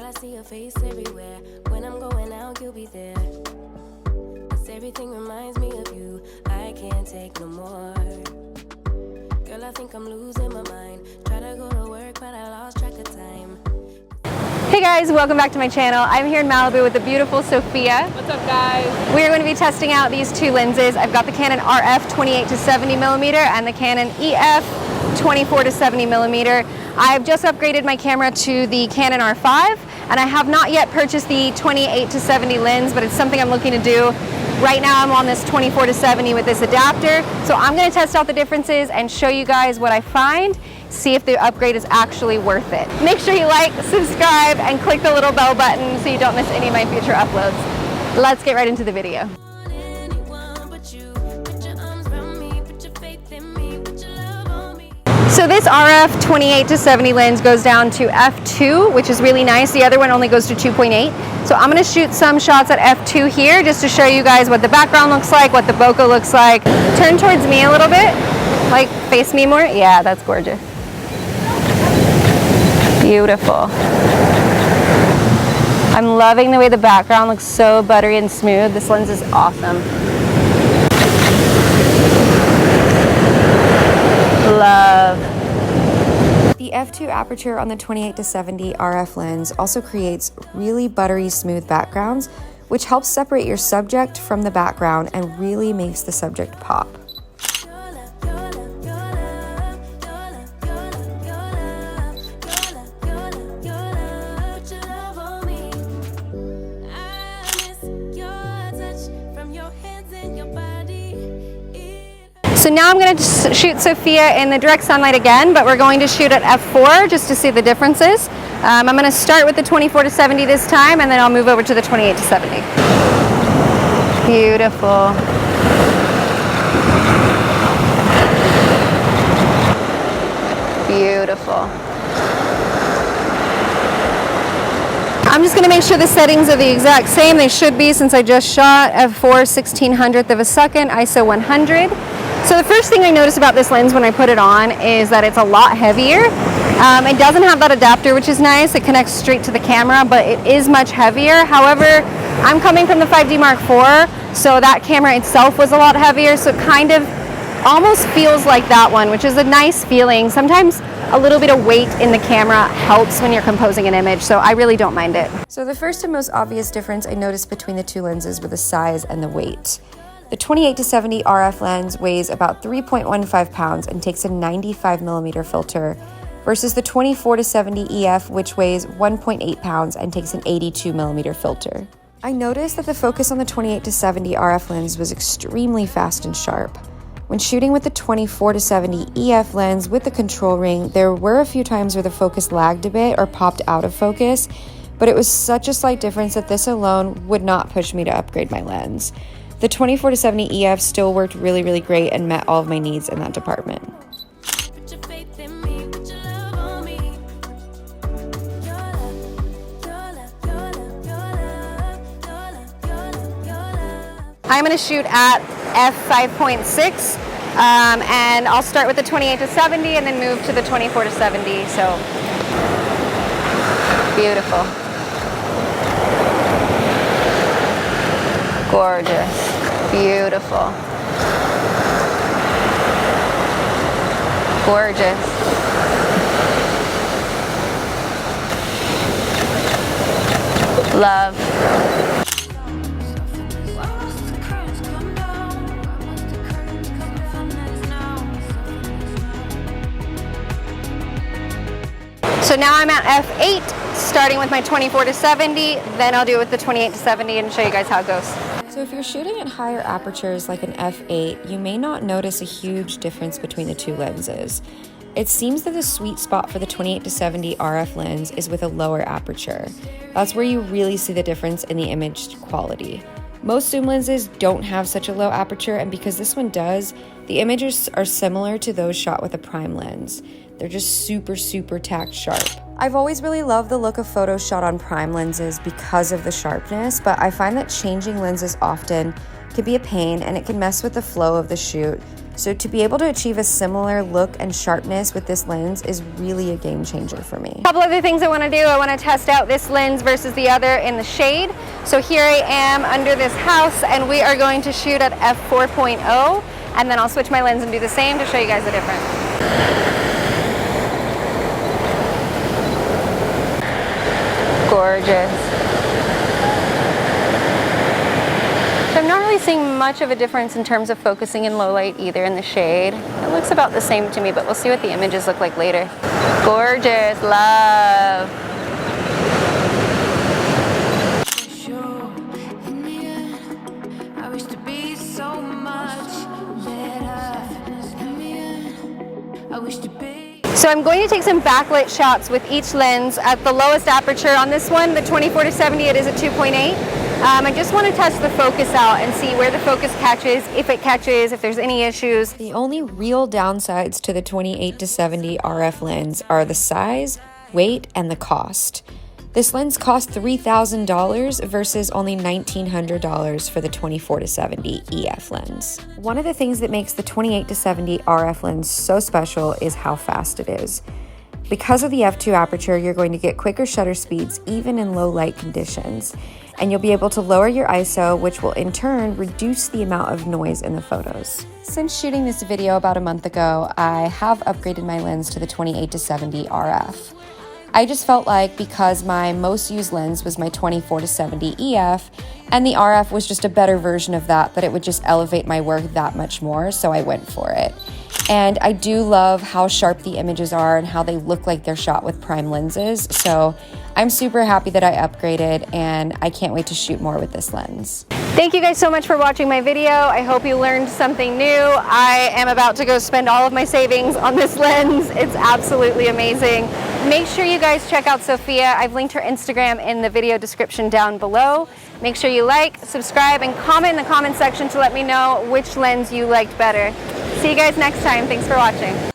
Girl, I see your face everywhere. When I'm going out, you'll be there. 'Cause everything reminds me of you. I can't take no more. Girl, I think I'm losing my mind. Try to go to work, but I lost track of time. Hey guys, welcome back to my channel. I'm here in Malibu with the beautiful Sophia. What's up, guys? We're going to be testing out these two lenses. I've got the Canon RF 28-70mm and the Canon EF 24-70mm. I've just upgraded my camera to the Canon R5, and I have not yet purchased the 28-70 lens, but it's something I'm looking to do. Right now I'm on this 24-70 with this adapter, so I'm going to test out the differences and show you guys what I find, see if the upgrade is actually worth it. Make sure you like, subscribe, and click the little bell button so you don't miss any of my future uploads. Let's get right into the video. So this RF 28-70 lens goes down to f2, which is really nice. The other one only goes to 2.8. So I'm going to shoot some shots at f2 here just to show you guys what the background looks like, what the bokeh looks like. Turn towards me a little bit, like face me more. Yeah, that's gorgeous. Beautiful. I'm loving the way the background looks so buttery and smooth. This lens is awesome. Love. The f2 aperture on the 28-70 RF lens also creates really buttery smooth backgrounds, which helps separate your subject from the background and really makes the subject pop. So now I'm going to shoot Sophia in the direct sunlight again, but we're going to shoot at f4 just to see the differences. I'm going to start with the 24-70 this time, and then I'll move over to the 28-70. Beautiful. Beautiful. I'm just going to make sure the settings are the exact same. They should be, since I just shot f4 1600th of a second, ISO 100. So the first thing I notice about this lens when I put it on is that it's a lot heavier. It doesn't have that adapter, which is nice. It connects straight to the camera, but it is much heavier. However, I'm coming from the 5D Mark IV, so that camera itself was a lot heavier, so it kind of almost feels like that one, which is a nice feeling. Sometimes a little bit of weight in the camera helps when you're composing an image, so I really don't mind it. So the first and most obvious difference I noticed between the two lenses were the size and the weight. The 28-70 RF lens weighs about 3.15 pounds and takes a 95mm filter, versus the 24-70 EF, which weighs 1.8 pounds and takes an 82mm filter. I noticed that the focus on the 28-70 RF lens was extremely fast and sharp. When shooting with the 24-70 EF lens with the control ring, there were a few times where the focus lagged a bit or popped out of focus, but it was such a slight difference that this alone would not push me to upgrade my lens. The 24-70 EF still worked really, really great and met all of my needs in that department. I'm going to shoot at f5.6, and I'll start with the 28-70 and then move to the 24-70. So beautiful. Gorgeous. Beautiful. Gorgeous. Love. So now I'm at f8, starting with my 24-70, then I'll do it with the 28-70 and show you guys how it goes. So if you're shooting at higher apertures like an f8, you may not notice a huge difference between the two lenses. It seems that the sweet spot for the 28-70 RF lens is with a lower aperture. That's where you really see the difference in the image quality. Most zoom lenses don't have such a low aperture, and because this one does, the images are similar to those shot with a prime lens. They're just super, super tacked sharp. I've always really loved the look of photos shot on prime lenses because of the sharpness, but I find that changing lenses often can be a pain and it can mess with the flow of the shoot. So to be able to achieve a similar look and sharpness with this lens is really a game changer for me. A couple other things I want to do. I want to test out this lens versus the other in the shade. So here I am under this house and we are going to shoot at f4.0, and then I'll switch my lens and do the same to show you guys the difference. Gorgeous. So I'm not really seeing much of a difference in terms of focusing in low light either in the shade. It looks about the same to me, but we'll see what the images look like later. Gorgeous, love. So I'm going to take some backlit shots with each lens at the lowest aperture. On this one, the 24-70, it is a 2.8. I just want to test the focus out and see where the focus catches, if there's any issues. The only real downsides to the 28-70 RF lens are the size, weight, and the cost. This lens cost $3,000 versus only $1,900 for the 24-70 EF lens. One of the things that makes the 28-70 RF lens so special is how fast it is. Because of the f2 aperture, you're going to get quicker shutter speeds even in low light conditions. And you'll be able to lower your ISO, which will in turn reduce the amount of noise in the photos. Since shooting this video about a month ago, I have upgraded my lens to the 28-70 RF. I just felt like because my most used lens was my 24-70 EF, and the RF was just a better version of that it would just elevate my work that much more, so I went for it. And I do love how sharp the images are and how they look like they're shot with prime lenses, so I'm super happy that I upgraded and I can't wait to shoot more with this lens. Thank you guys so much for watching my video. I hope you learned something new. I am about to go spend all of my savings on this lens. It's absolutely amazing. Make sure you guys check out Sophia. I've linked her Instagram in the video description down below. Make sure you like, subscribe, and comment in the comment section to let me know which lens you liked better. See you guys next time. Thanks for watching.